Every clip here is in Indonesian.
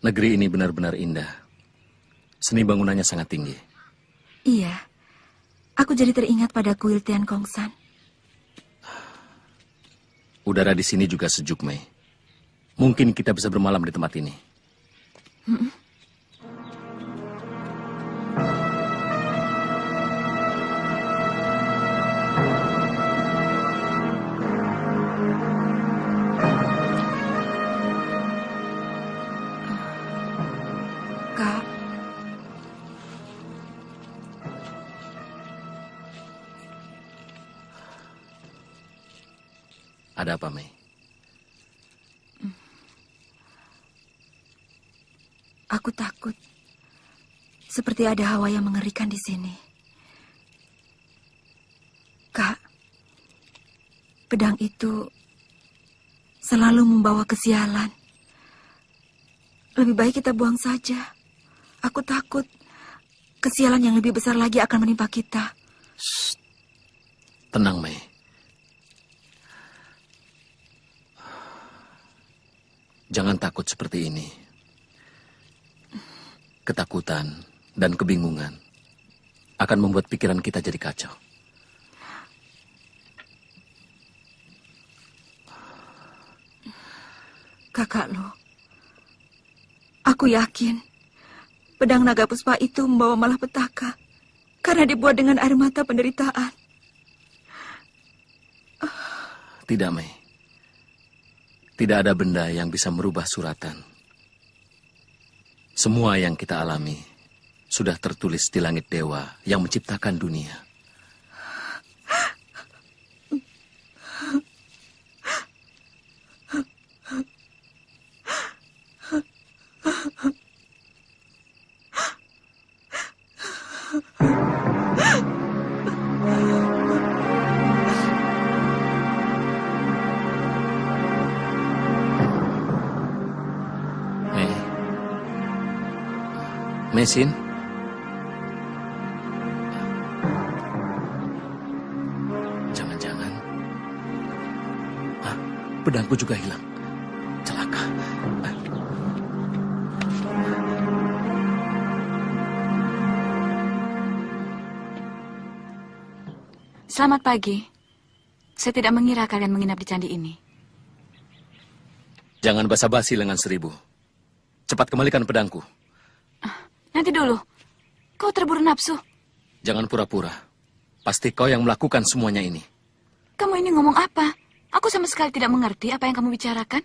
Negeri ini benar-benar indah. Seni bangunannya sangat tinggi. Iya, aku jadi teringat pada kuil Tian Kong San. Udara di sini juga sejuk, Mei. Mungkin kita bisa bermalam di tempat ini. Kak, Ada apa, Mei? aku takut. Seperti ada hawa yang mengerikan di sini. Kak, pedang itu selalu membawa kesialan. Lebih baik kita buang saja. Aku takut kesialan yang lebih besar lagi akan menimpa kita. Shh. Tenang, Mei. Jangan takut seperti ini. Ketakutan dan kebingungan akan membuat pikiran kita jadi kacau. Kakak lo, aku yakin pedang naga puspa itu membawa malapetaka karena dibuat dengan air mata penderitaan. Tidak, Mei. Tidak ada benda yang bisa merubah suratan. Semua yang kita alami sudah tertulis di langit dewa yang menciptakan dunia. Mesin? Jangan-jangan pedangku juga hilang. Celaka. Selamat pagi. Saya tidak mengira kalian menginap di candi ini. Jangan basa-basi lengan seribu. Cepat kembalikan pedangku. Nanti dulu. Kau terburu nafsu. Jangan pura-pura. Pasti kau yang melakukan semuanya ini. Kamu ini ngomong apa? Aku sama sekali tidak mengerti apa yang kamu bicarakan.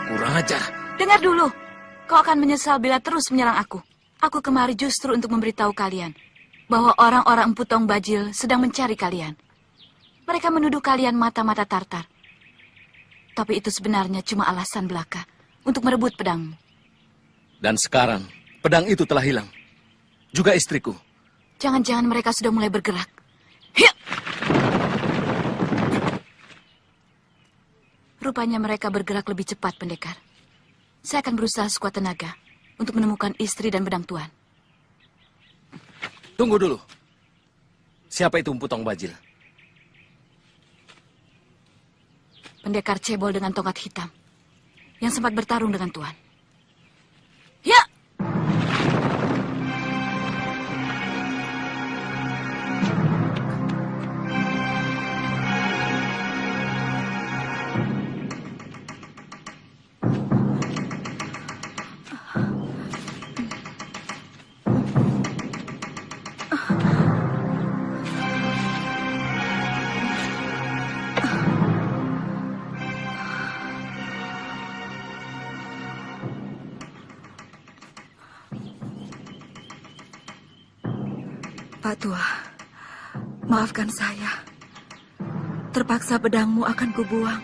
Kurang ajar. Dengar dulu. Kau akan menyesal bila terus menyerang aku. Aku kemari justru untuk memberitahu kalian bahwa orang-orang Empu Tong Bajil sedang mencari kalian. Mereka menuduh kalian mata-mata Tartar. Tapi itu sebenarnya cuma alasan belaka untuk merebut pedangmu. Dan sekarang, pedang itu telah hilang. Juga istriku. Jangan-jangan mereka sudah mulai bergerak. Hiya! Rupanya mereka bergerak lebih cepat, pendekar. Saya akan berusaha sekuat tenaga untuk menemukan istri dan pedang tuan. Tunggu dulu. Siapa itu Empu Tong Bajil? Pendekar cebol dengan tongkat hitam yang sempat bertarung dengan tuan. Ya! Pak Tua, maafkan saya. Terpaksa pedangmu akan kubuang.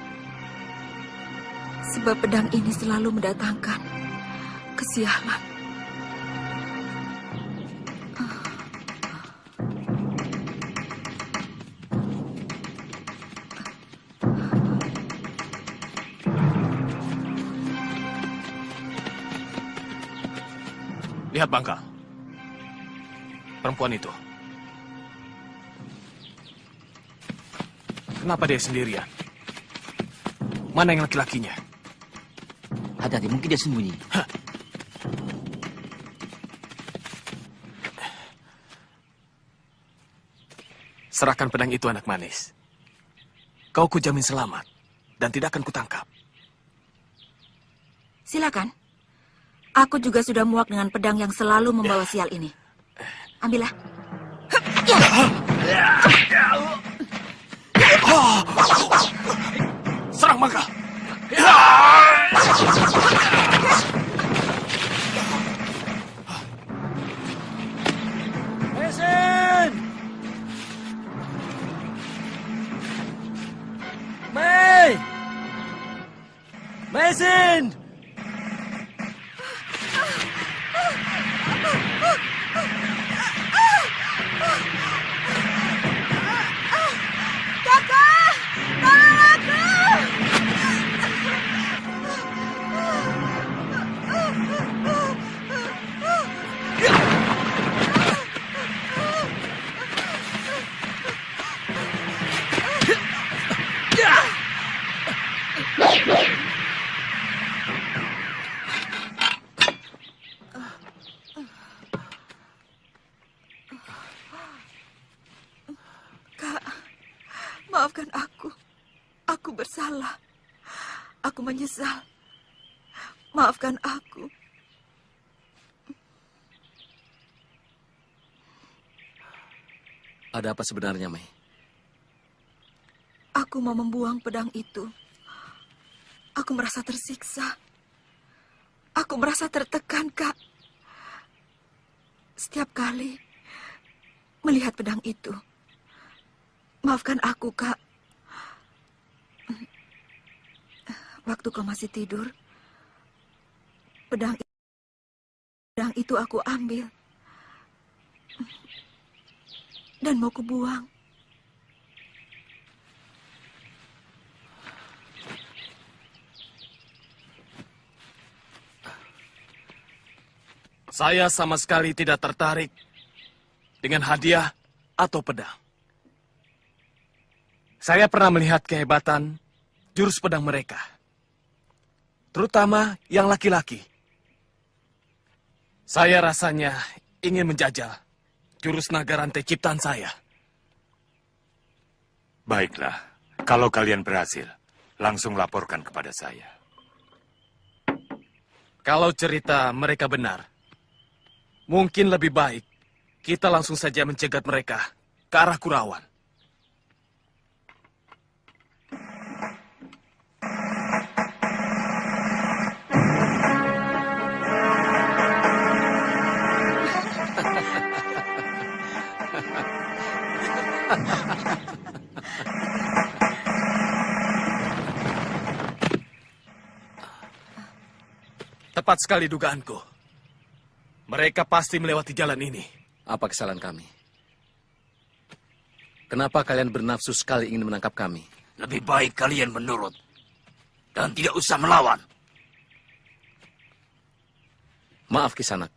Sebab pedang ini selalu mendatangkan kesialan. Lihat Bangka. Perempuan itu. Kenapa dia sendirian? Mana yang laki-lakinya? Hati-hati, mungkin dia sembunyi. Serahkan pedang itu, anak manis. Kau kujamin selamat dan tidak akan kutangkap. Silakan. Aku juga sudah muak dengan pedang yang selalu membawa sial ini. Ambillah. Serang Mangga! Mesin! Mei! Mesin! Maafkan aku. Aku bersalah. Aku menyesal. Maafkan aku. Ada apa sebenarnya, Mei? Aku mau membuang pedang itu. Aku merasa tersiksa. Aku merasa tertekan, Kak. Setiap kali melihat pedang itu. Maafkan aku, Kak. Waktu kau masih tidur, pedang itu aku ambil. Dan mau kubuang. Saya sama sekali tidak tertarik dengan hadiah atau pedang. Saya pernah melihat kehebatan jurus pedang mereka. Terutama yang laki-laki. Saya rasanya ingin menjajal jurus naga rantai ciptaan saya. Baiklah, kalau kalian berhasil, langsung laporkan kepada saya. Kalau cerita mereka benar, mungkin lebih baik kita langsung saja mencegat mereka ke arah Kurawan. Tepat sekali dugaanku. Mereka pasti melewati jalan ini. Apa kesalahan kami? Kenapa kalian bernafsu sekali ingin menangkap kami? Lebih baik kalian menurut dan tidak usah melawan. Maaf, Kisanak.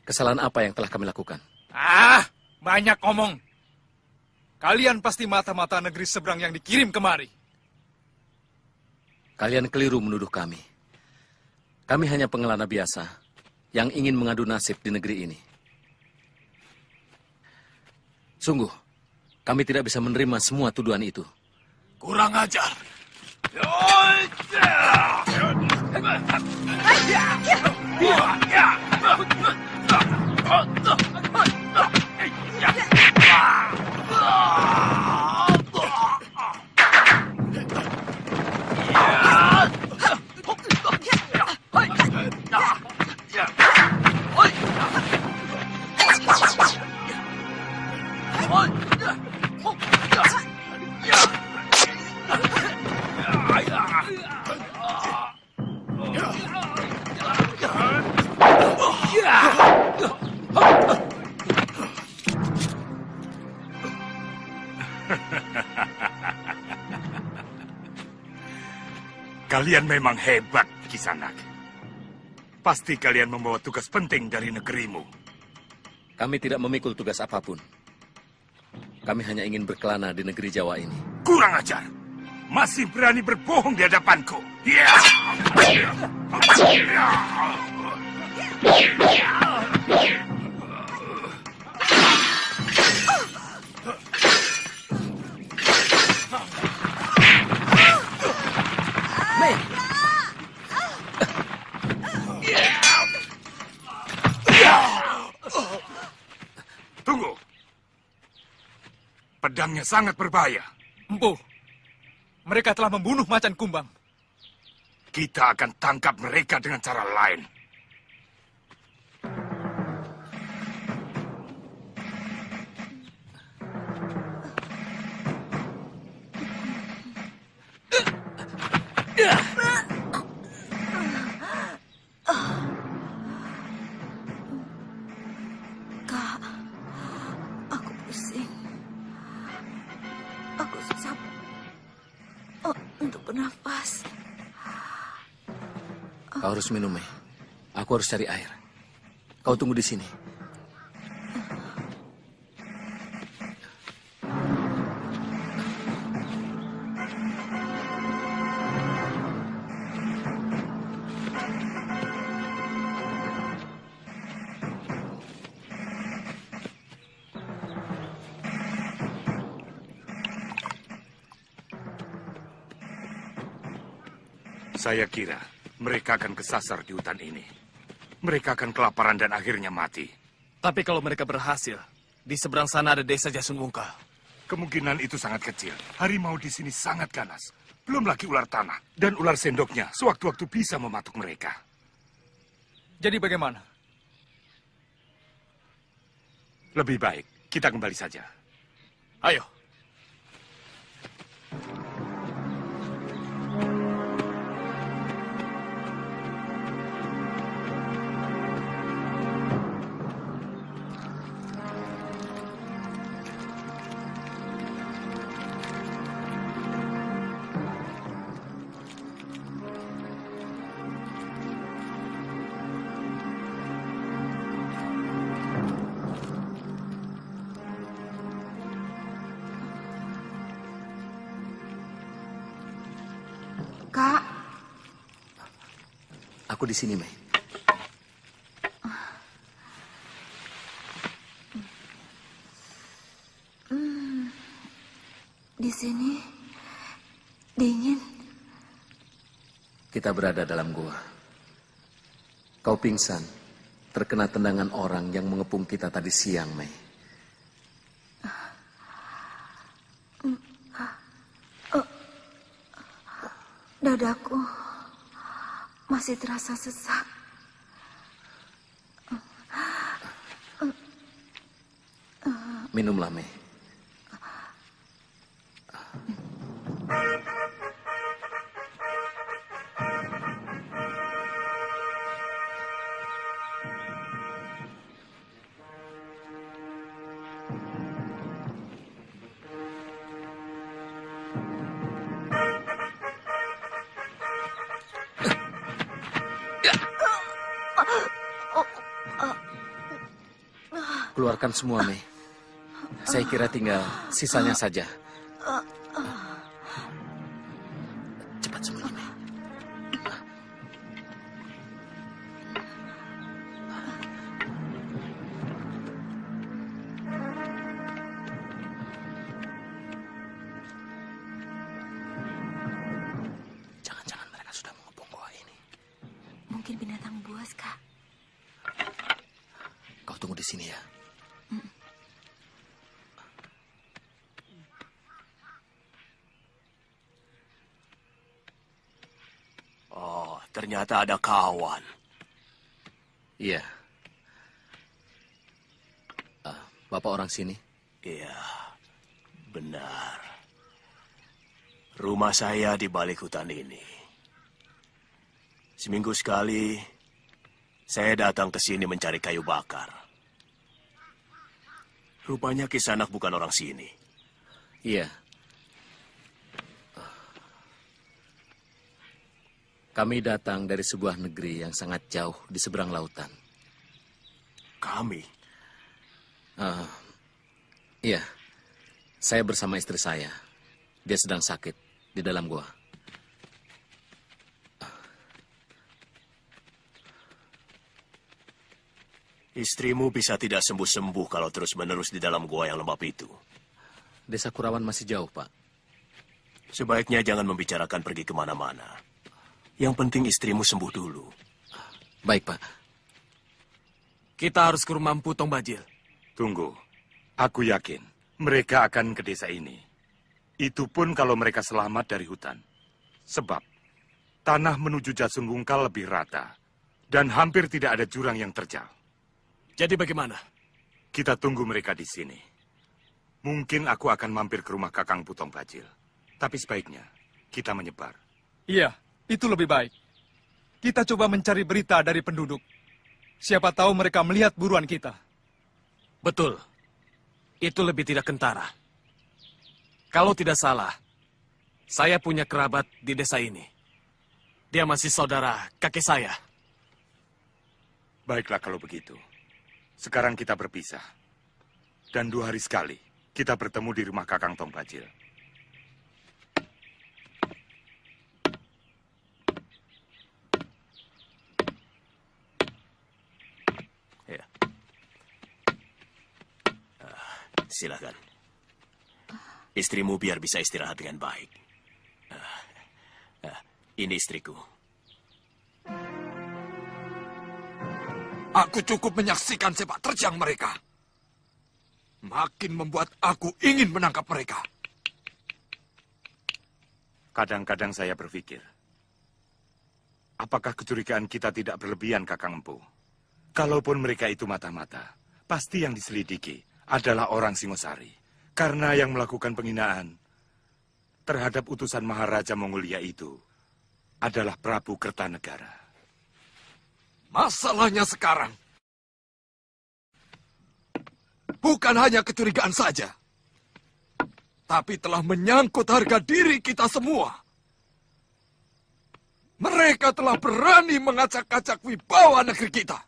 Kesalahan apa yang telah kami lakukan? Banyak ngomong. Kalian pasti mata-mata negeri seberang yang dikirim kemari. Kalian keliru menuduh kami. Kami hanya pengelana biasa yang ingin mengadu nasib di negeri ini. Sungguh, kami tidak bisa menerima semua tuduhan itu. Kurang ajar. Kalian memang hebat, Kisanak. Pasti kalian membawa tugas penting dari negerimu. Kami tidak memikul tugas apapun. Kami hanya ingin berkelana di negeri Jawa ini. Kurang ajar. Masih berani berbohong di hadapanku. Ya! Tunggu. Pedangnya sangat berbahaya. Empu, mereka telah membunuh Macan Kumbang. Kita akan tangkap mereka dengan cara lain. Kak, aku pusing. Aku susah untuk bernafas. Kau harus minum, Mei. Aku harus cari air. Kau tunggu di sini. Saya kira mereka akan kesasar di hutan ini. Mereka akan kelaparan dan akhirnya mati. Tapi kalau mereka berhasil, di seberang sana ada desa Jasunungka. Kemungkinan itu sangat kecil. Harimau di sini sangat ganas. Belum lagi ular tanah. Dan ular sendoknya sewaktu-waktu bisa mematuk mereka. Jadi bagaimana? Lebih baik kita kembali saja. Ayo. Kak, Aku di sini, Mei. di sini dingin. Kita berada dalam gua. Kau pingsan, terkena tendangan orang yang mengepung kita tadi siang, Mei. Dadaku masih terasa sesak. Minumlah, Mei. Keluarkan semua, Mei. Saya kira tinggal sisanya saja. Cepat sembunyi, Mei. Jangan-jangan mereka sudah mengepung gua ini. Mungkin binatang buas, Kak. Kau tunggu di sini ya. Oh, ternyata ada kawan. Iya. Bapak orang sini? Iya, benar. Rumah saya di balik hutan ini. Seminggu sekali, saya datang ke sini mencari kayu bakar. Rupanya Kisanak bukan orang sini. Iya. Kami datang dari sebuah negeri yang sangat jauh di seberang lautan. Kami? Iya. Saya bersama istri saya. Dia sedang sakit di dalam gua. Istrimu bisa tidak sembuh-sembuh kalau terus-menerus di dalam gua yang lembab itu. Desa Kurawan masih jauh, Pak. Sebaiknya jangan membicarakan pergi kemana-mana. Yang penting istrimu sembuh dulu. Baik, Pak. Kita harus ke rumah Empu Tong Bajil. Tunggu. Aku yakin mereka akan ke desa ini. Itu pun kalau mereka selamat dari hutan. Sebab tanah menuju Jasungungkal lebih rata. Dan hampir tidak ada jurang yang terjal. Jadi bagaimana? Kita tunggu mereka di sini. Mungkin aku akan mampir ke rumah Kakang Putong Bajil. Tapi sebaiknya kita menyebar. Iya, itu lebih baik. Kita coba mencari berita dari penduduk. Siapa tahu mereka melihat buruan kita. Betul. Itu lebih tidak kentara. Kalau tidak salah, saya punya kerabat di desa ini. Dia masih saudara kakek saya. Baiklah kalau begitu. Sekarang kita berpisah. Dan 2 hari sekali kita bertemu di rumah Kakang Tong Bajil. Ya. Silakan. Istrimu biar bisa istirahat dengan baik. Ini istriku. Aku cukup menyaksikan sepak terjang mereka. Makin membuat aku ingin menangkap mereka. Kadang-kadang saya berpikir, apakah kecurigaan kita tidak berlebihan, Kakang Empu? Kalaupun mereka itu mata-mata, pasti yang diselidiki adalah orang Singosari. Karena yang melakukan penghinaan terhadap utusan Maharaja Mongolia itu adalah Prabu Kertanegara. Masalahnya sekarang, bukan hanya kecurigaan saja, tapi telah menyangkut harga diri kita semua. Mereka telah berani mengacak-acak wibawa negeri kita.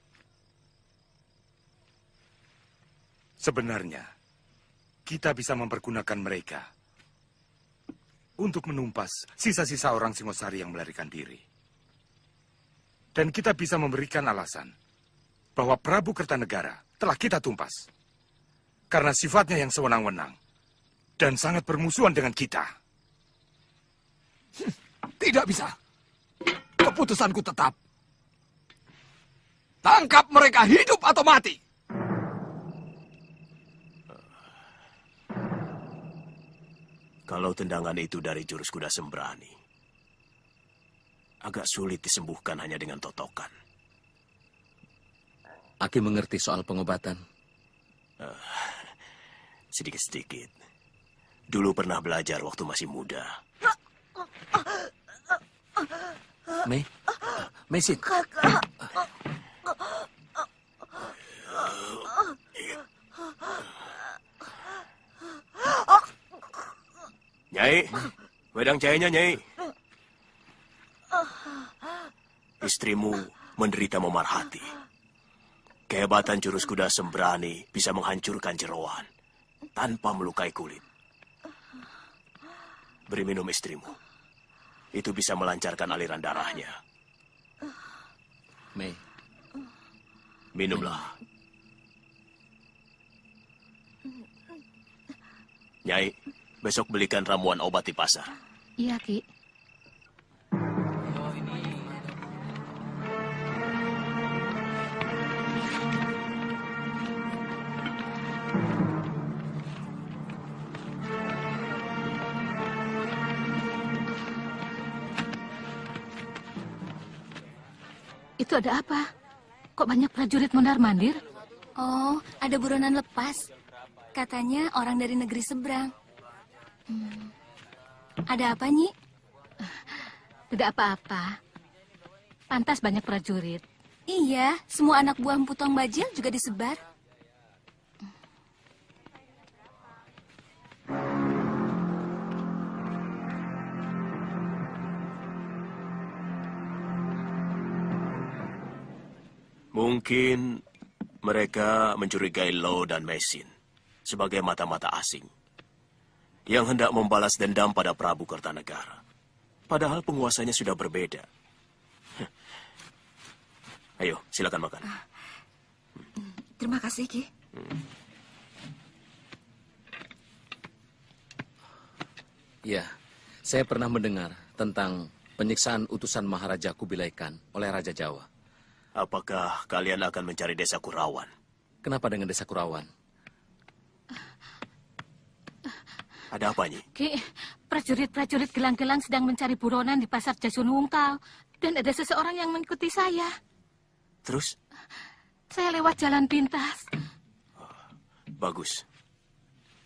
Sebenarnya, kita bisa mempergunakan mereka untuk menumpas sisa-sisa orang Singosari yang melarikan diri. Dan kita bisa memberikan alasan bahwa Prabu Kertanegara telah kita tumpas. Karena sifatnya yang sewenang-wenang dan sangat bermusuhan dengan kita. Tidak bisa. Keputusanku tetap. Tangkap mereka hidup atau mati. Kalau tendangan itu dari jurus kuda sembrani, agak sulit disembuhkan hanya dengan totokan. Aki mengerti soal pengobatan. Sedikit-sedikit. Dulu pernah belajar waktu masih muda. Mesin. Nyai, wedang cahayanya, Nyai. Istrimu menderita memar hati. Kehebatan jurus kuda sembrani bisa menghancurkan jeroan tanpa melukai kulit. Beri minum istrimu. Itu bisa melancarkan aliran darahnya. Mei, Minumlah. Nyai, besok belikan ramuan obat di pasar. Iya, Ki. Itu ada apa? Kok banyak prajurit mondar-mandir? Oh, ada buronan lepas. Katanya orang dari negeri seberang. Ada apa, Nyi? Tidak apa-apa. Pantas banyak prajurit. Iya, semua anak buah Empu Tong Bajil juga disebar. Mungkin mereka mencurigai Lo dan Mesin sebagai mata-mata asing. yang hendak membalas dendam pada Prabu Kertanegara. Padahal penguasanya sudah berbeda. Ayo, silakan makan. Terima kasih, Ki. Ya, saya pernah mendengar tentang penyiksaan utusan Maharaja Kubilai Khan oleh Raja Jawa. Apakah kalian akan mencari desa Kurawan? Kenapa dengan desa Kurawan? Ada apa, Nyi? Ki, prajurit-prajurit gelang-gelang sedang mencari buronan di pasar Jasunungkal. Dan ada seseorang yang mengikuti saya. Terus? Saya lewat jalan pintas. Bagus.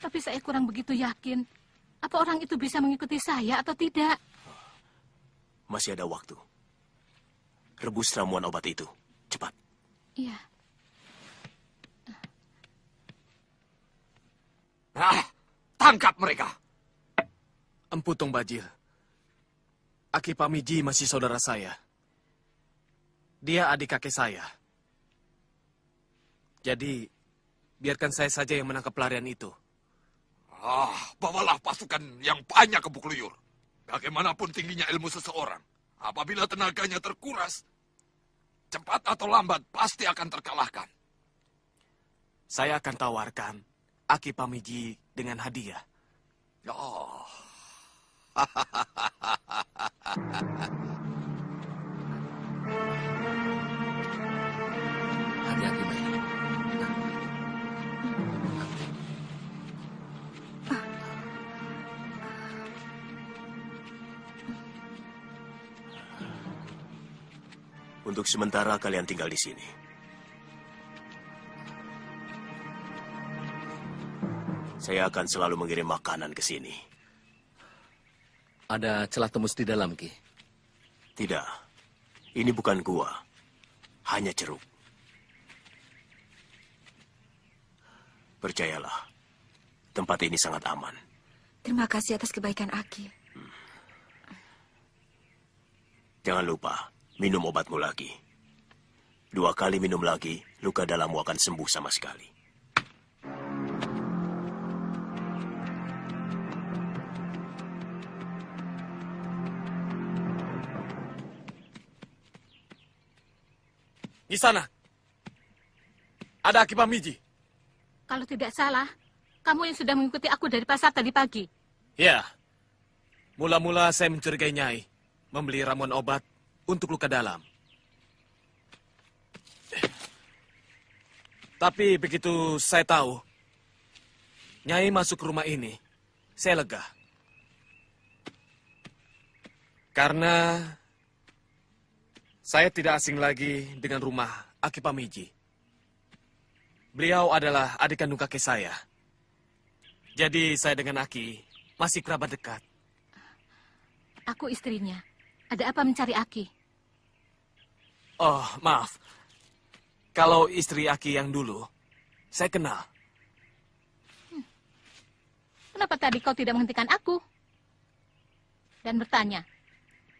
Tapi saya kurang begitu yakin. Apa orang itu bisa mengikuti saya atau tidak? Masih ada waktu. Rebus ramuan obat itu. Cepat. Iya. Tangkap mereka. Empu Tong Bajil. Aki Pamiji masih saudara saya. Dia adik kakek saya. Jadi, biarkan saya saja yang menangkap pelarian itu. Bawalah pasukan yang banyak ke Bukluyur. Bagaimanapun tingginya ilmu seseorang, apabila tenaganya terkuras, cepat atau lambat pasti akan terkalahkan. Saya akan tawarkan Aki Pamiji dengan hadiah. Oh. Hati-hati, Mai. Untuk sementara kalian tinggal di sini. Saya akan selalu mengirim makanan ke sini. Ada celah tembus di dalam, Ki. Tidak. Ini bukan gua. Hanya ceruk. Percayalah. Tempat ini sangat aman. Terima kasih atas kebaikan Aki. Jangan lupa, minum obatmu lagi. 2 kali minum lagi, luka dalammu akan sembuh sama sekali. Di sana. Ada Aki Pamiji. Kalau tidak salah, kamu yang sudah mengikuti aku dari pasar tadi pagi. Ya. Mula-mula saya mencurigai Nyai membeli ramuan obat untuk luka dalam. Tapi begitu saya tahu Nyai masuk ke rumah ini, saya lega. Karena saya tidak asing lagi dengan rumah Aki Pamiji. Beliau adalah adik kandung kakek saya. Jadi saya dengan Aki masih kerabat dekat. Aku istrinya. Ada apa mencari Aki? Oh, maaf. Kalau istri Aki yang dulu, saya kenal. Kenapa tadi kau tidak menghentikan aku? Dan bertanya.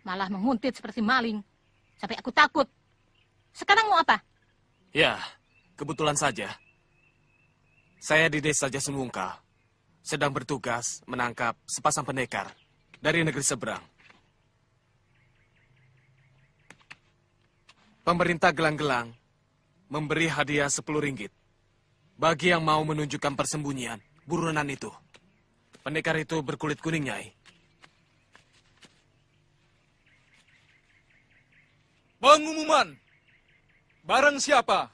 Malah menguntit seperti maling. Sampai aku takut. Sekarang mau apa? Ya, kebetulan saja. Saya di desa Jasunungkal sedang bertugas menangkap sepasang pendekar dari negeri seberang. Pemerintah Gelang-Gelang memberi hadiah 10 ringgit bagi yang mau menunjukkan persembunyian buronan itu. Pendekar itu berkulit kuning, Nyai. Pengumuman. Barang siapa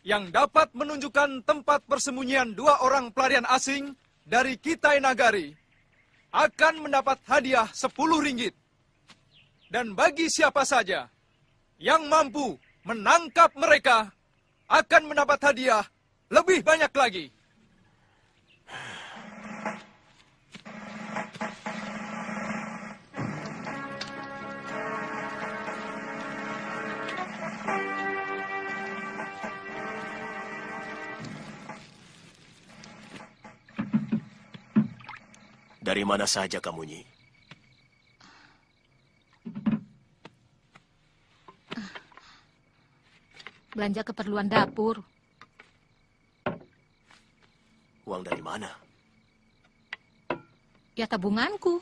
yang dapat menunjukkan tempat persembunyian 2 orang pelarian asing dari Kitai Nagari akan mendapat hadiah 10 ringgit. Dan bagi siapa saja yang mampu menangkap mereka akan mendapat hadiah lebih banyak lagi. Dari mana saja kamu, Nyi? Belanja keperluan dapur. Uang dari mana? Ya tabunganku.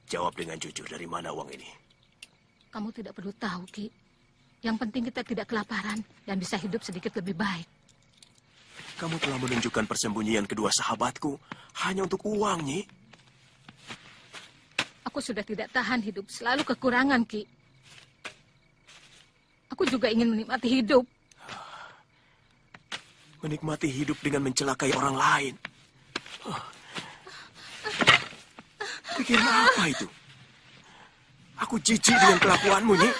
Jawab dengan jujur, dari mana uang ini? Kamu tidak perlu tahu, Ki. Yang penting kita tidak kelaparan dan bisa hidup sedikit lebih baik. Kamu telah menunjukkan persembunyian kedua sahabatku hanya untuk uang, Nyi. Aku sudah tidak tahan hidup selalu kekurangan, Ki. Aku juga ingin menikmati hidup. Menikmati hidup dengan mencelakai orang lain. Pikiran apa itu? Aku jijik dengan kelakuanmu, Nyi.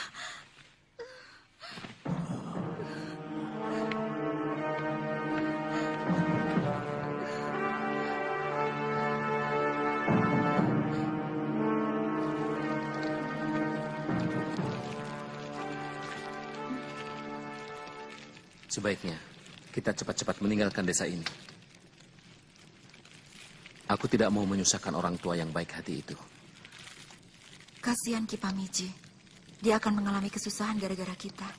Sebaiknya kita cepat-cepat meninggalkan desa ini. Aku tidak mau menyusahkan orang tua yang baik hati itu. Kasihan Ki Pamiji. Dia akan mengalami kesusahan gara-gara kita.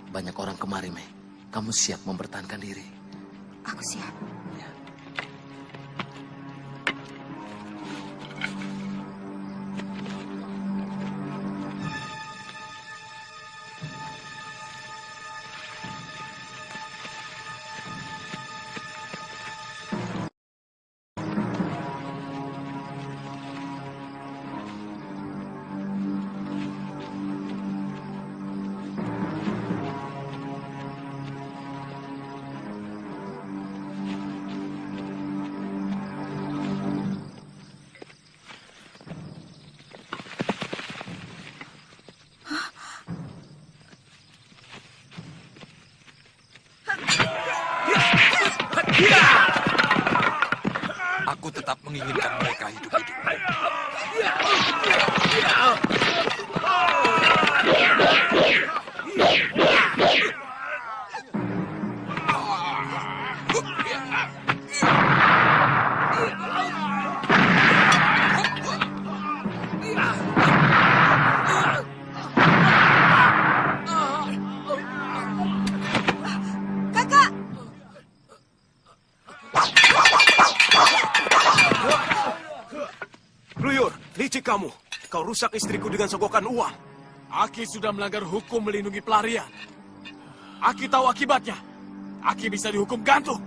Banyak orang kemari, Mei. Kamu siap mempertahankan diri? Aku siap. Aku tetap menginginkan mereka hidup-hidup. Luyur, licik kamu. Kau rusak istriku dengan sogokan uang. Aki sudah melanggar hukum melindungi pelarian. Aki tahu akibatnya. Aki bisa dihukum gantung.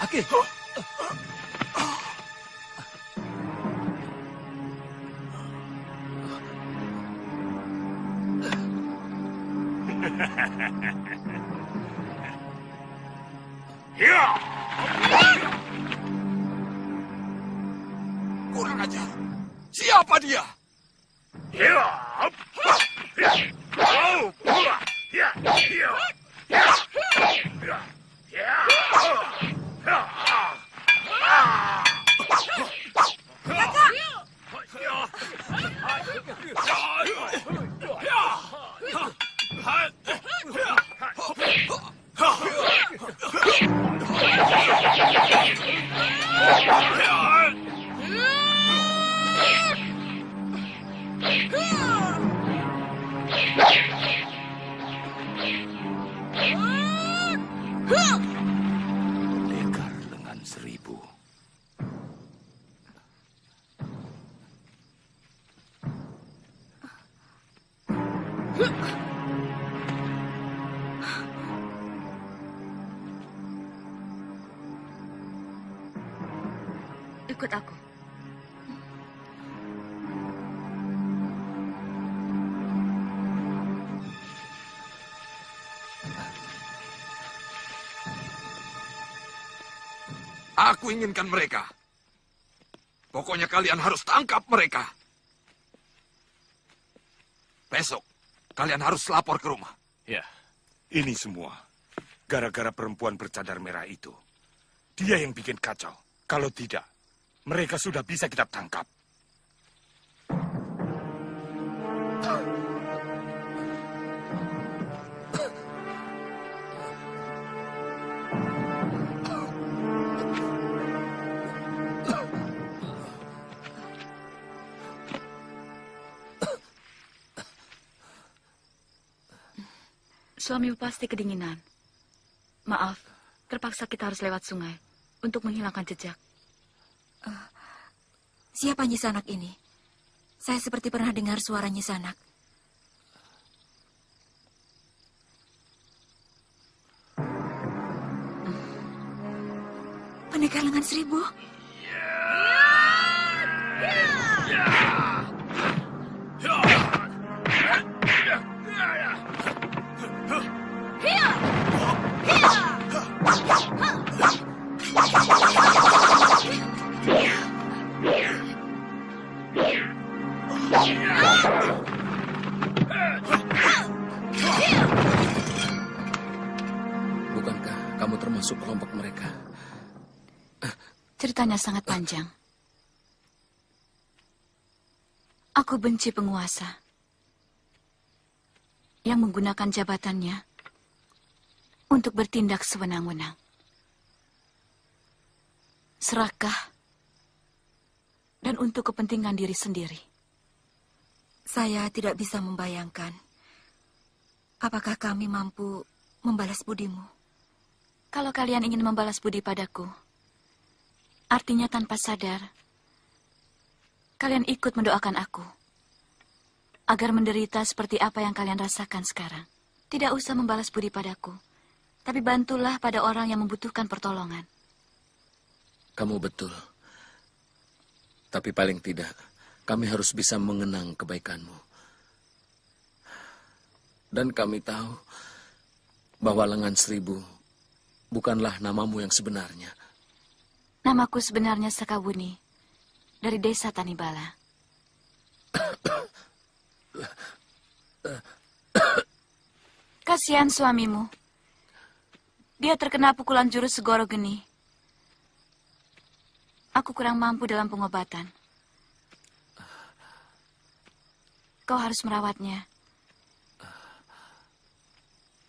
Aki! Kurang ajar. Siapa dia? Pendekar lengan seribu. Ikut aku. Aku inginkan mereka. Pokoknya kalian harus tangkap mereka. Besok, kalian harus lapor ke rumah. Ya. Ini semua gara-gara perempuan bercadar merah itu. Dia yang bikin kacau. Kalau tidak, mereka sudah bisa kita tangkap. Suamimu pasti kedinginan. Maaf, terpaksa kita harus lewat sungai untuk menghilangkan jejak. Siapa Nyisanak ini? Saya seperti pernah dengar suara Nyisanak. Pendekar lengan seribu. Bukankah kamu termasuk kelompok mereka? Ceritanya sangat panjang. Aku benci penguasa yang menggunakan jabatannya untuk bertindak sewenang-wenang. Serakah dan untuk kepentingan diri sendiri. Saya tidak bisa membayangkan apakah kami mampu membalas budimu. Kalau kalian ingin membalas budi padaku, artinya tanpa sadar, kalian ikut mendoakan aku agar menderita seperti apa yang kalian rasakan sekarang. Tidak usah membalas budi padaku, tapi bantulah pada orang yang membutuhkan pertolongan. Kamu betul. Tapi paling tidak, kami harus bisa mengenang kebaikanmu. Dan kami tahu bahwa lengan seribu bukanlah namamu yang sebenarnya. Namaku sebenarnya Sakawuni, dari desa Tanibala. Kasihan suamimu. Dia terkena pukulan jurus Segoro Geni. Aku kurang mampu dalam pengobatan. Kau harus merawatnya.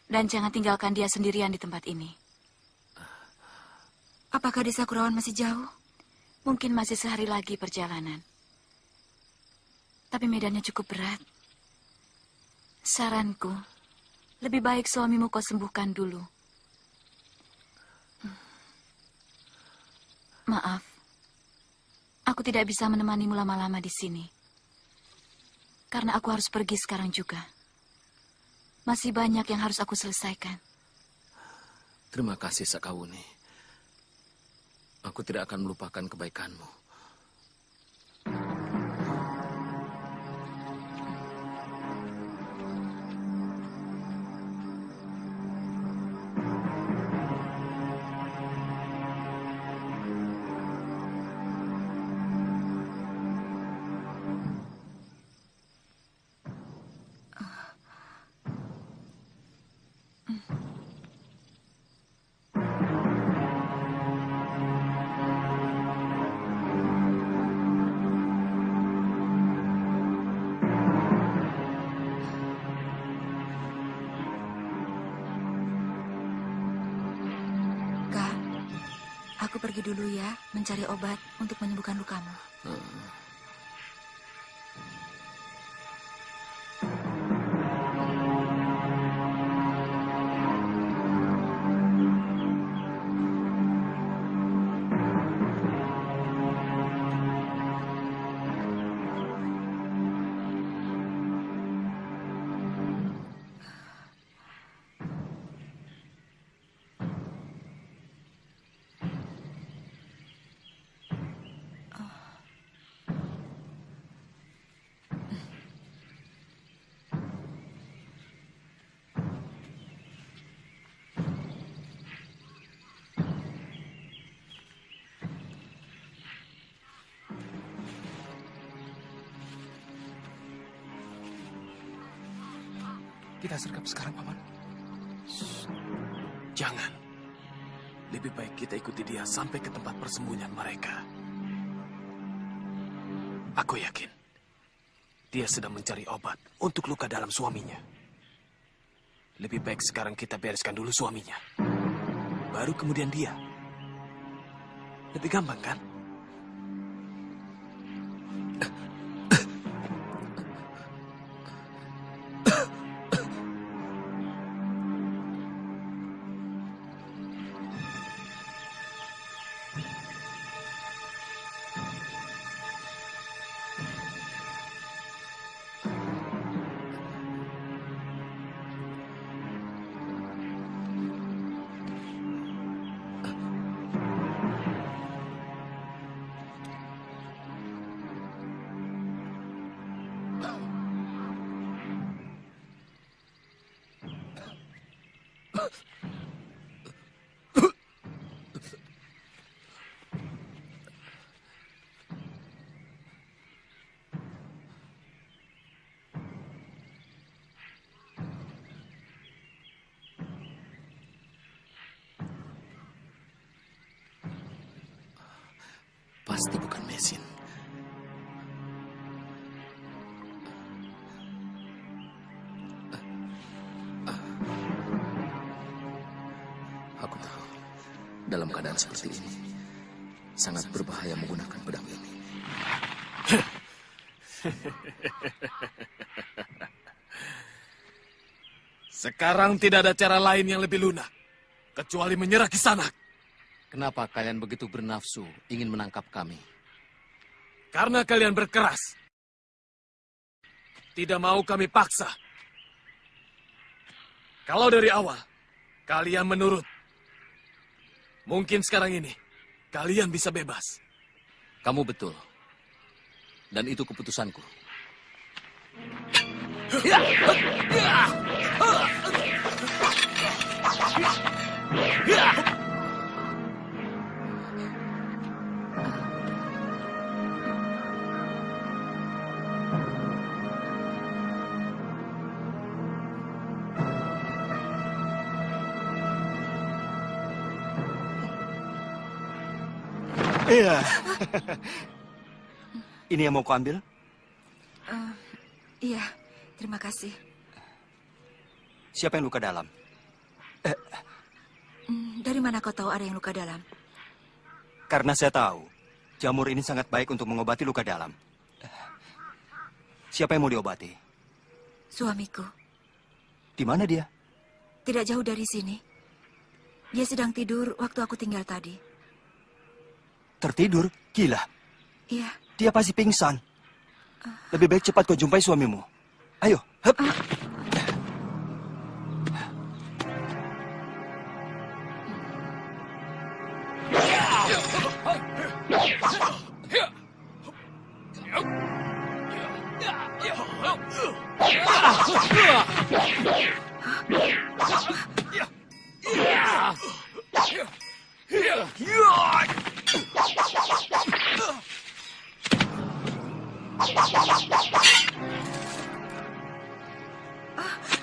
Dan jangan tinggalkan dia sendirian di tempat ini. Apakah desa Kurawan masih jauh? Mungkin masih sehari lagi perjalanan. Tapi medannya cukup berat. Saranku, lebih baik suamimu kau sembuhkan dulu. Maaf, aku tidak bisa menemanimu lama-lama di sini. Karena aku harus pergi sekarang juga. Masih banyak yang harus aku selesaikan. Terima kasih, Sakawuni. Aku tidak akan melupakan kebaikanmu. Aku pergi dulu ya, mencari obat untuk menyembuhkan lukamu. Kita sergap sekarang, Paman. Jangan. Lebih baik kita ikuti dia sampai ke tempat persembunyian mereka. Aku yakin dia sedang mencari obat untuk luka dalam suaminya. Lebih baik sekarang kita bereskan dulu suaminya. Baru kemudian dia. Lebih gampang, kan? Pasti bukan mesin. Aku tahu, dalam keadaan seperti ini, sangat berbahaya menggunakan pedang ini. Sekarang tidak ada cara lain yang lebih lunak, kecuali menyerah Kisanak. Kenapa kalian begitu bernafsu ingin menangkap kami? Karena kalian berkeras. Tidak mau kami paksa. Kalau dari awal, kalian menurut. Mungkin sekarang ini, kalian bisa bebas. Kamu betul. Dan itu keputusanku. Iya. Ini yang mau kau ambil? Iya, terima kasih. Siapa yang luka dalam? Dari mana kau tahu ada yang luka dalam? Karena saya tahu, jamur ini sangat baik untuk mengobati luka dalam. Siapa yang mau diobati? Suamiku. Di mana dia? Tidak jauh dari sini. Dia sedang tidur waktu aku tinggal tadi. Tertidur? Gila. Iya. Dia pasti pingsan. Lebih baik cepat kau jumpai suamimu. Ayo, hep.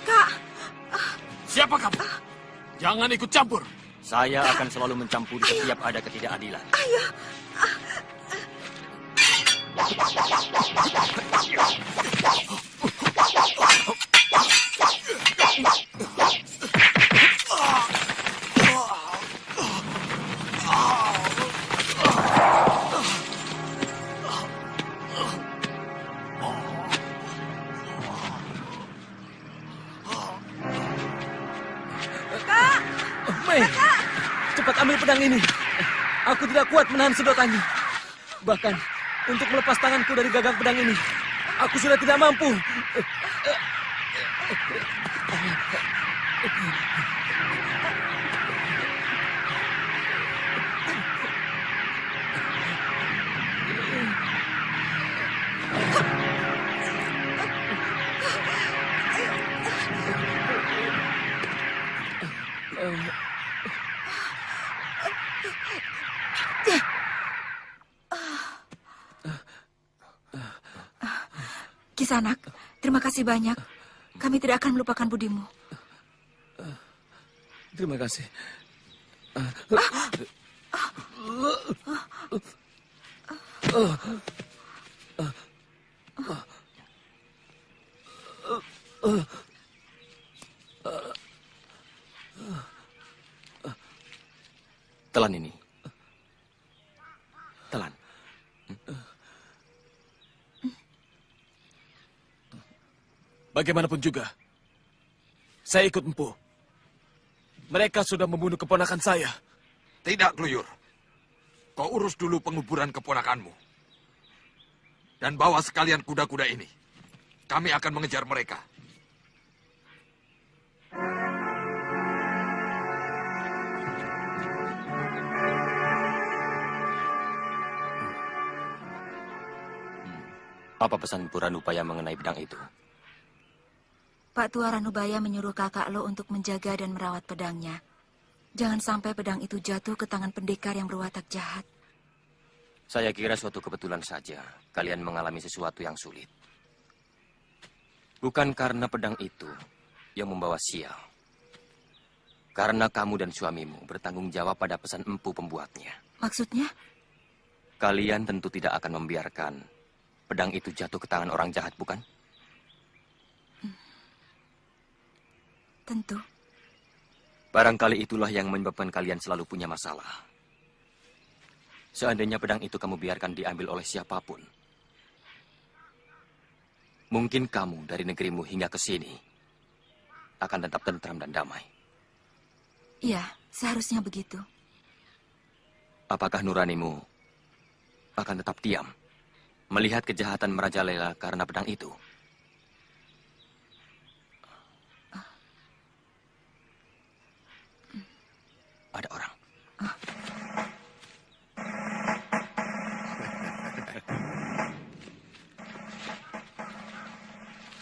Kak! Siapa kamu? Jangan ikut campur. Saya akan selalu mencampuri setiap ada ketidakadilan. Ayo! Cepat ambil pedang ini. Aku tidak kuat menahan sedotannya. Bahkan untuk melepas tanganku dari gagang pedang ini, aku sudah tidak mampu. Kisanak, terima kasih banyak. Kami tidak akan melupakan budimu. Terima kasih. Telan ini. Telan. Bagaimanapun juga, saya ikut Empu. Mereka sudah membunuh keponakan saya. Tidak, Kluyur. Kau urus dulu penguburan keponakanmu. Dan bawa sekalian kuda-kuda ini. Kami akan mengejar mereka. Apa pesan Puranubaya mengenai pedang itu? Pak Tua Ranubaya menyuruh kakak lo untuk menjaga dan merawat pedangnya. Jangan sampai pedang itu jatuh ke tangan pendekar yang berwatak jahat. Saya kira suatu kebetulan saja kalian mengalami sesuatu yang sulit. Bukan karena pedang itu yang membawa sial. Karena kamu dan suamimu bertanggung jawab pada pesan empu pembuatnya. Maksudnya? Kalian tentu tidak akan membiarkan pedang itu jatuh ke tangan orang jahat, bukan? Tentu. Barangkali itulah yang menyebabkan kalian selalu punya masalah. Seandainya pedang itu kamu biarkan diambil oleh siapapun, mungkin kamu dari negerimu hingga ke sini akan tetap tentram dan damai. Iya, seharusnya begitu. Apakah nuranimu akan tetap diam melihat kejahatan merajalela karena pedang itu? Ada orang.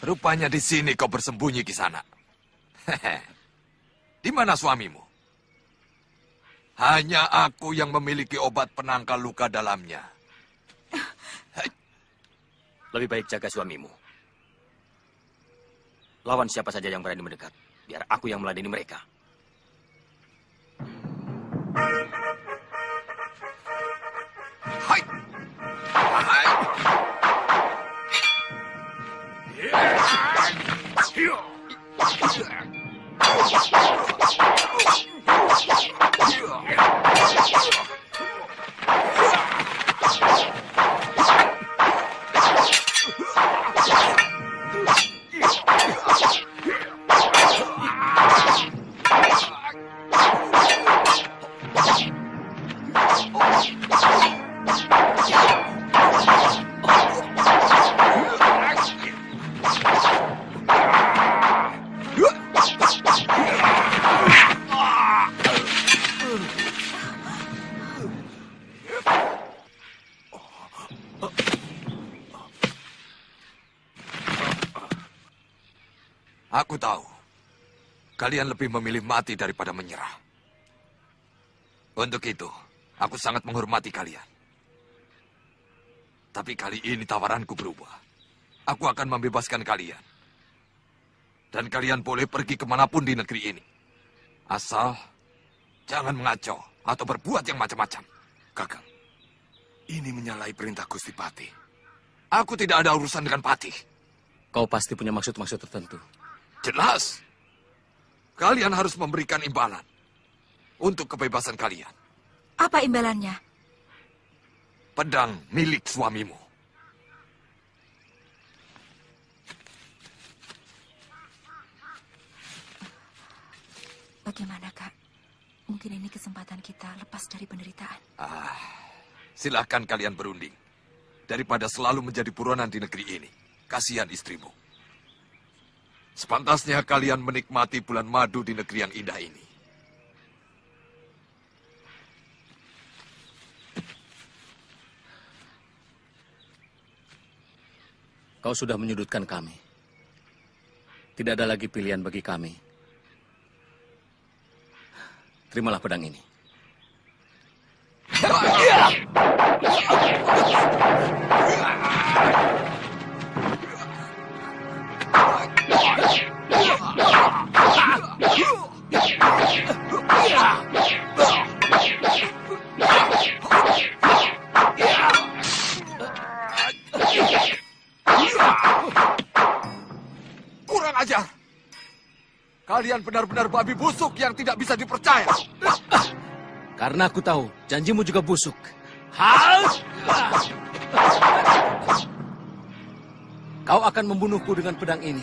Rupanya di sini kau bersembunyi, Kisana. Di mana suamimu? Hanya aku yang memiliki obat penangkal luka dalamnya. Lebih baik jaga suamimu. Lawan siapa saja yang berani mendekat. Biar aku yang meladeni mereka. Hai! Hai! Aku tahu, kalian lebih memilih mati daripada menyerah. Untuk itu, aku sangat menghormati kalian. Tapi kali ini tawaranku berubah. Aku akan membebaskan kalian. Dan kalian boleh pergi kemanapun di negeri ini. Asal, jangan mengacau atau berbuat yang macam-macam. Kakang, ini menyalahi perintah Gusti Patih. Aku tidak ada urusan dengan Patih. Kau pasti punya maksud-maksud tertentu. Jelas. Kalian harus memberikan imbalan untuk kebebasan kalian. Apa imbalannya? Pedang milik suamimu. Bagaimana, Kak? Mungkin ini kesempatan kita lepas dari penderitaan. Silahkan kalian berunding. Daripada selalu menjadi buronan di negeri ini. Kasihan istrimu. Sepantasnya kalian menikmati bulan madu di negeri yang indah ini. Kau sudah menyudutkan kami. Tidak ada lagi pilihan bagi kami. Terimalah pedang ini. Kalian benar-benar babi busuk yang tidak bisa dipercaya. Karena aku tahu, janjimu juga busuk. Kau akan membunuhku dengan pedang ini.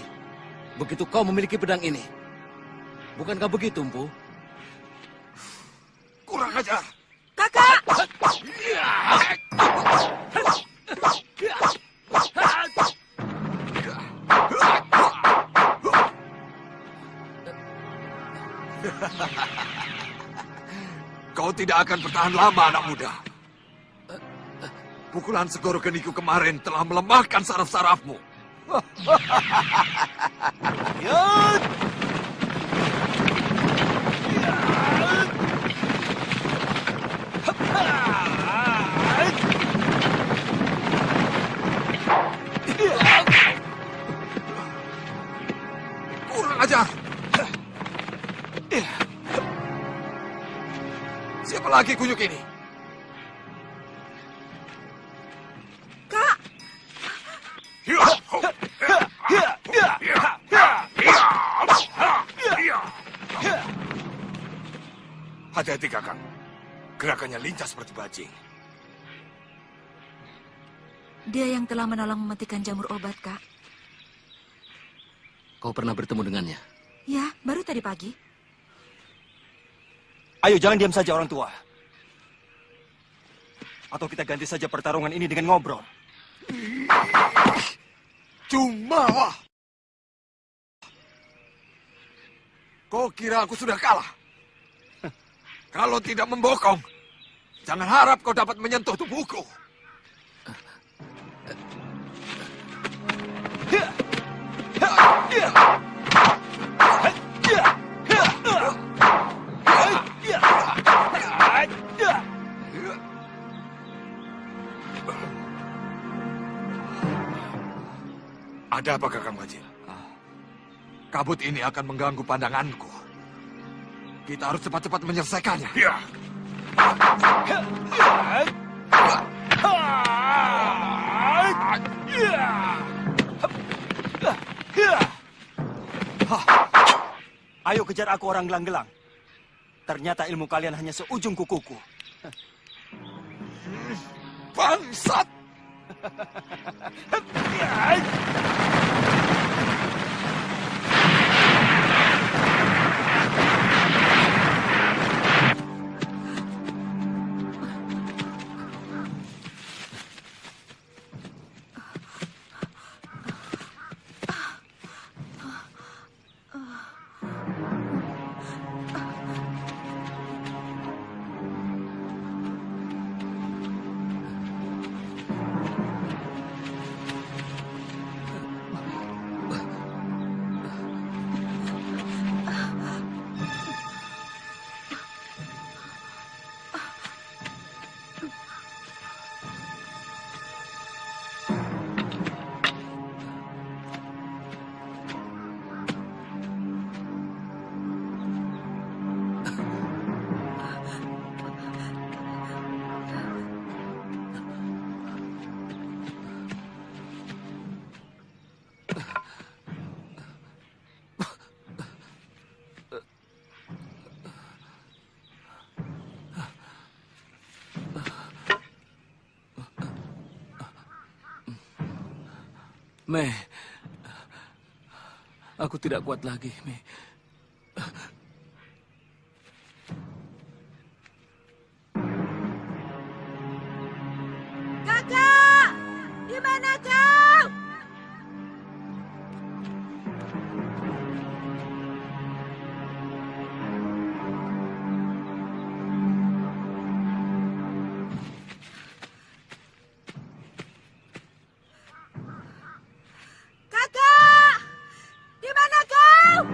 Begitu kau memiliki pedang ini. Bukankah begitu, Empu? Kurang ajar. Kakak! Kau tidak akan bertahan lama, anak muda. Pukulan Segoro Geniku kemarin telah melemahkan saraf-sarafmu. Kurang ajar. Siapa lagi kunyuk ini? Kak! Hati-hati, Kakang. Gerakannya lincah seperti bajing. Dia yang telah menolong mematikan jamur obat, Kak. Kau pernah bertemu dengannya? Ya, baru tadi pagi. Ayo, jangan diam saja orang tua. Atau kita ganti saja pertarungan ini dengan ngobrol. Cuma. Kau kira aku sudah kalah? Kalau tidak membokong, jangan harap kau dapat menyentuh tubuhku. Ada apa, Kakang Bajil? Kabut ini akan mengganggu pandanganku. Kita harus cepat-cepat menyelesaikannya. Ya. Ayo kejar aku orang gelang-gelang. Ternyata ilmu kalian hanya seujung kukuku. Bangsat! Mei, aku tidak kuat lagi, Mei. Kakak! Di mana kau? Kakak! Di mana kau?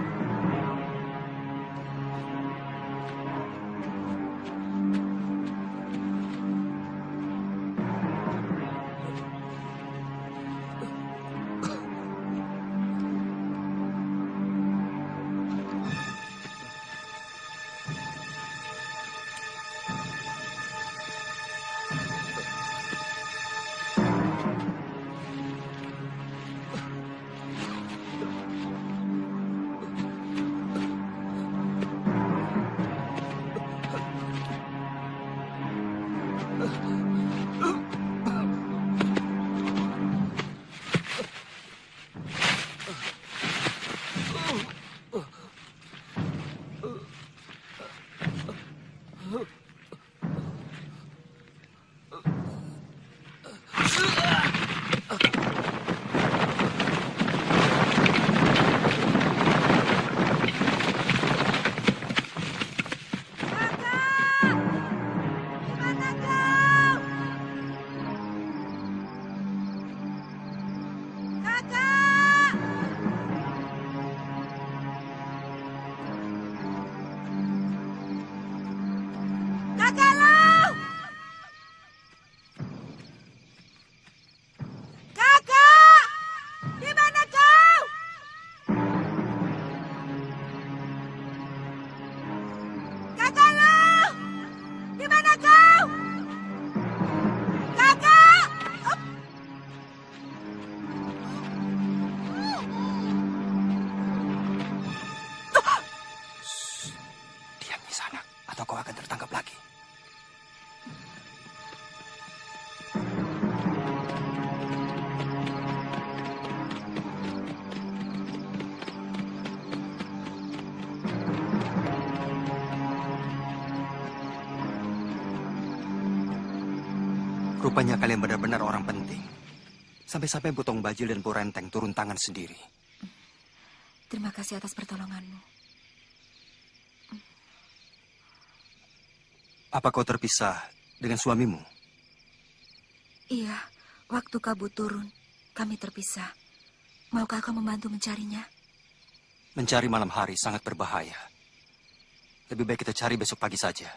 Rupanya kalian benar-benar orang penting. Sampai-sampai Putong Bajil dan Purenteng turun tangan sendiri. Terima kasih atas pertolonganmu. Apa kau terpisah dengan suamimu? Iya, waktu kabut turun, kami terpisah. Maukah kau membantu mencarinya? Mencari malam hari sangat berbahaya. Lebih baik kita cari besok pagi saja.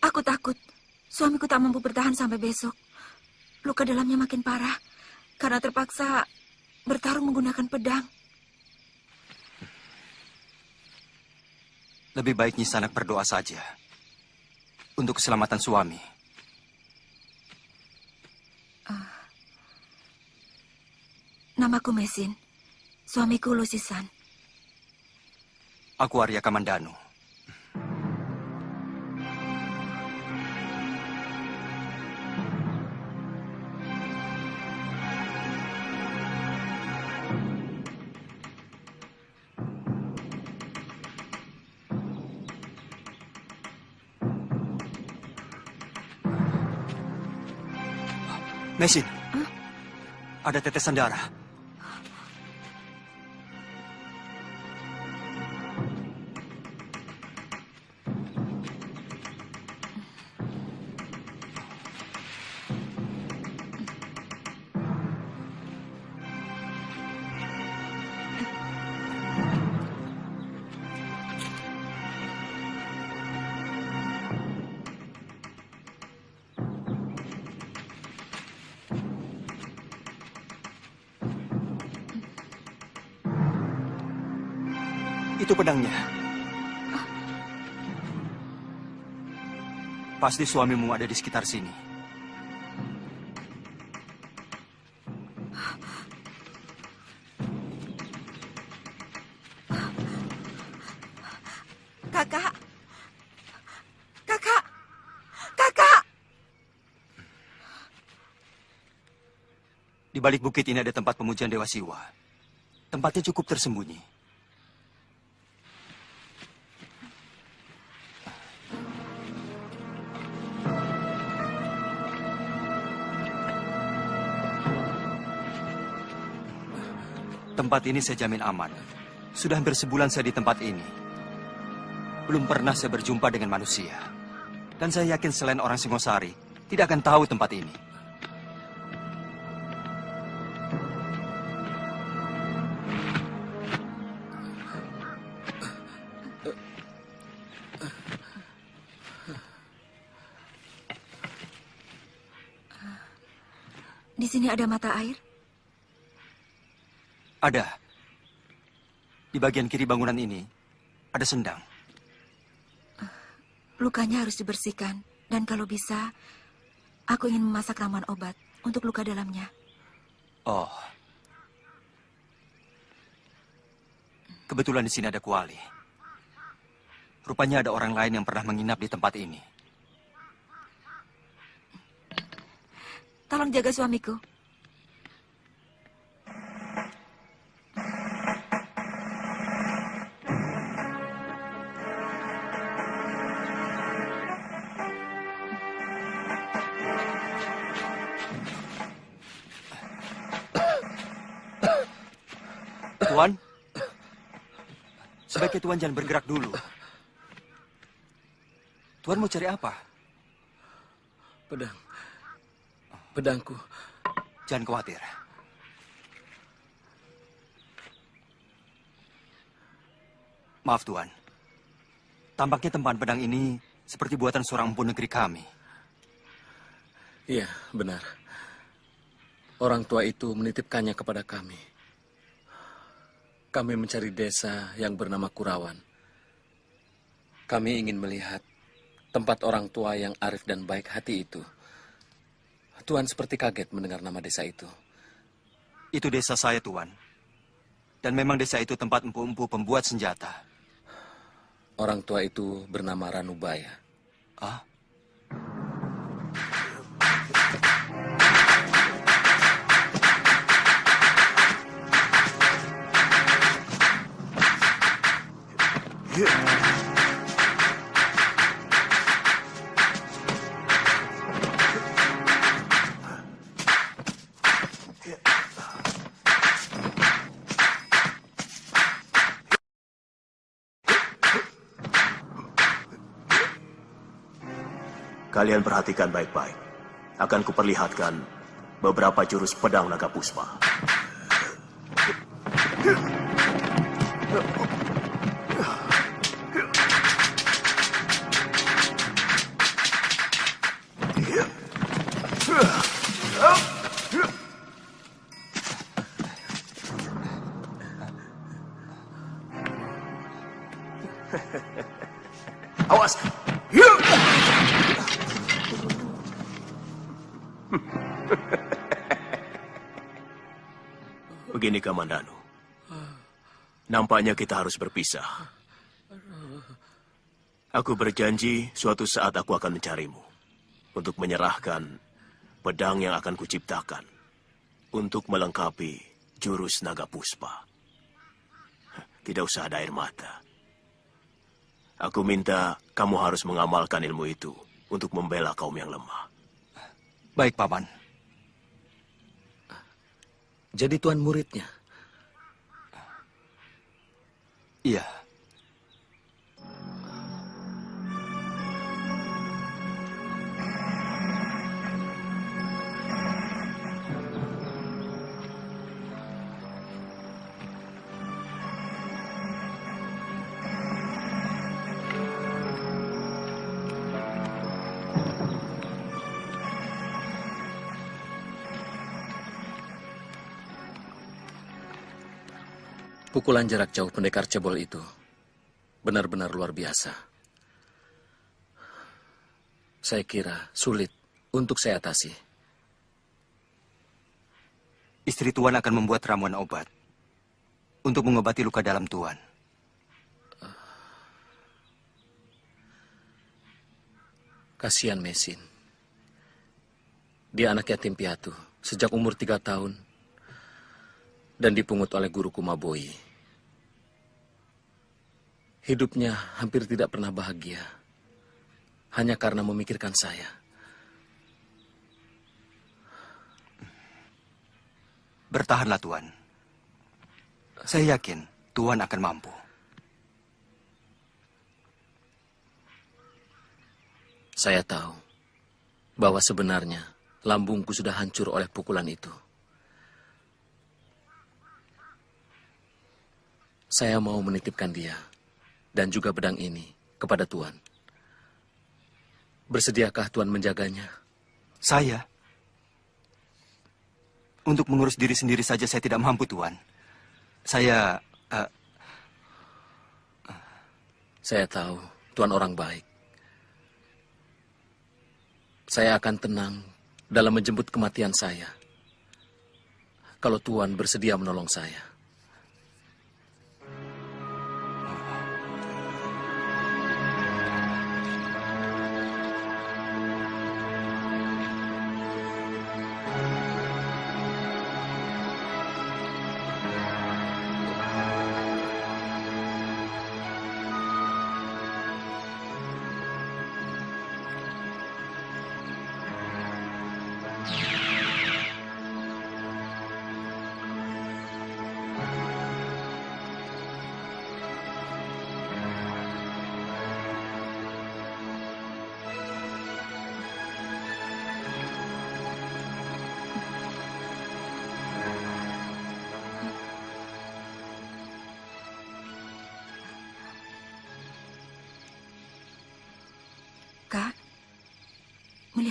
Aku takut. Suamiku tak mampu bertahan sampai besok. Luka dalamnya makin parah karena terpaksa bertarung menggunakan pedang. Lebih baik Nyi Sanak berdoa saja untuk keselamatan suami. Namaku Mesin. Suamiku Lusisan. Aku Arya Kamandanu. Mesin, ada tetesan darah. Itu pedangnya. Pasti suamimu ada di sekitar sini. Kakak. Kakak. Kakak. Di balik bukit ini ada tempat pemujian Dewa Siwa. Tempatnya cukup tersembunyi. Tempat ini saya jamin aman. Sudah hampir sebulan saya di tempat ini. Belum pernah saya berjumpa dengan manusia. Dan saya yakin selain orang Singosari, tidak akan tahu tempat ini. Di sini ada mata air? Ada. Di bagian kiri bangunan ini, ada sendang. Lukanya harus dibersihkan. Dan kalau bisa, aku ingin memasak ramuan obat untuk luka dalamnya. Oh. Kebetulan di sini ada kuali. Rupanya ada orang lain yang pernah menginap di tempat ini. tolong jaga suamiku. Tuan, sebaiknya Tuan jangan bergerak dulu. Tuan mau cari apa? Pedangku. Jangan khawatir. Maaf Tuan, tampaknya tempahan pedang ini seperti buatan seorang empu negeri kami. Iya, benar. Orang tua itu menitipkannya kepada kami. Kami mencari desa yang bernama Kurawan. Kami ingin melihat tempat orang tua yang arif dan baik hati itu. Tuan seperti kaget mendengar nama desa itu. Itu desa saya, Tuan. Dan memang desa itu tempat empu-empu pembuat senjata. Orang tua itu bernama Ranubaya. Ah? Kalian perhatikan baik-baik. Akan kuperlihatkan beberapa jurus pedang naga puspa. Awas! Begini, Kamandanu. Nampaknya kita harus berpisah. Aku berjanji suatu saat aku akan mencarimu untuk menyerahkan pedang yang akan kuciptakan untuk melengkapi jurus naga puspa. Tidak usah ada air mata. Aku minta kamu harus mengamalkan ilmu itu untuk membela kaum yang lemah. Baik, Paman. Jadi Tuan muridnya? Iya. Pukulan jarak jauh pendekar cebol itu benar-benar luar biasa. Saya kira sulit untuk saya atasi. Istri Tuan akan membuat ramuan obat untuk mengobati luka dalam Tuan. Kasihan Mesin. Dia anak yatim piatu sejak umur 3 tahun dan dipungut oleh guru Kumaboyi. Hidupnya hampir tidak pernah bahagia, hanya karena memikirkan saya. Bertahanlah, Tuan. Saya yakin Tuan akan mampu. Saya tahu bahwa sebenarnya lambungku sudah hancur oleh pukulan itu. Saya mau menitipkan dia dan juga pedang ini kepada Tuan. Bersediakah Tuan menjaganya? Saya? Untuk mengurus diri sendiri saja saya tidak mampu, Tuan. Saya tahu Tuan orang baik. Saya akan tenang dalam menjemput kematian saya kalau Tuan bersedia menolong saya.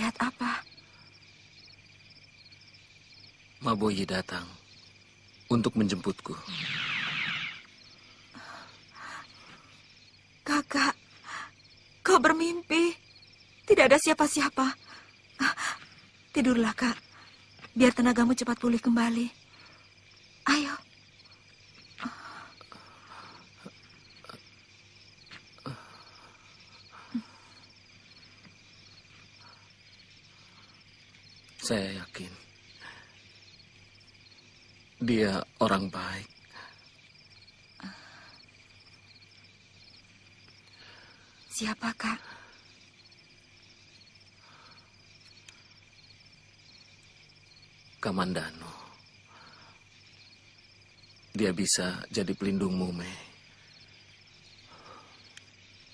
Melihat apa? Maboyi datang untuk menjemputku. Kakak, kau bermimpi. Tidak ada siapa-siapa. Tidurlah, Kak. Biar tenagamu cepat pulih kembali. Ayo. Saya yakin dia orang baik. Siapa, Kak? Kamandano. Dia bisa jadi pelindungmu, Mei.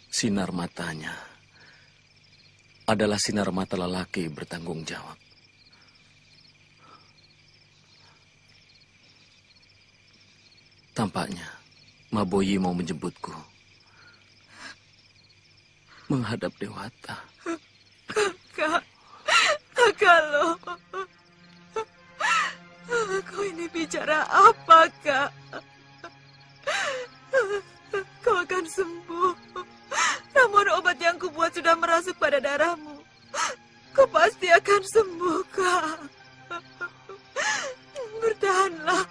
Sinar matanya adalah sinar mata lelaki bertanggung jawab. Tampaknya Maboyi mau menjemputku. Menghadap Dewata. Kakak lo. Kau ini bicara apa, Kak? Kau akan sembuh. Namun obat yang kubuat sudah merasuk pada darahmu. Kau pasti akan sembuh, Kak. Bertahanlah.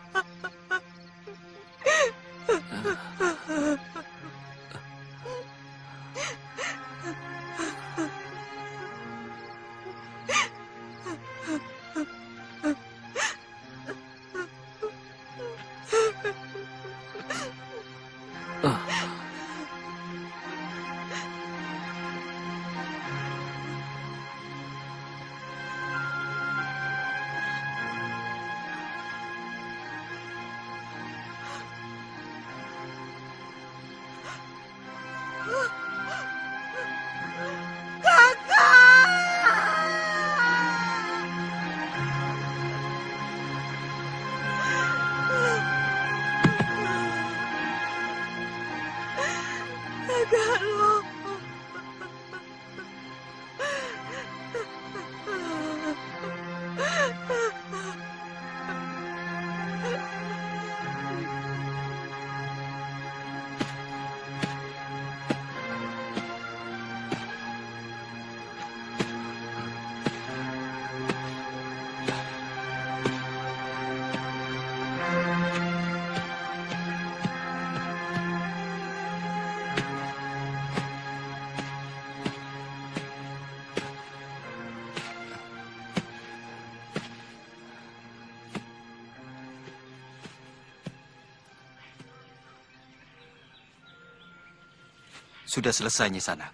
Sudah selesai, Nyisanak.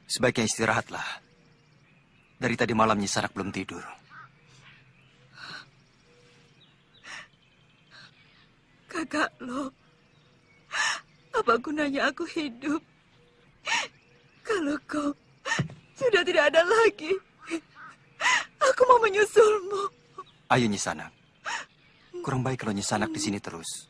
Sebaiknya istirahatlah. Dari tadi malam Nyisanak belum tidur. Kakak lo, apa gunanya aku hidup kalau kau sudah tidak ada lagi? Aku mau menyusulmu. Ayo Nyisanak. Kurang baik kalau Nyisanak di sini terus.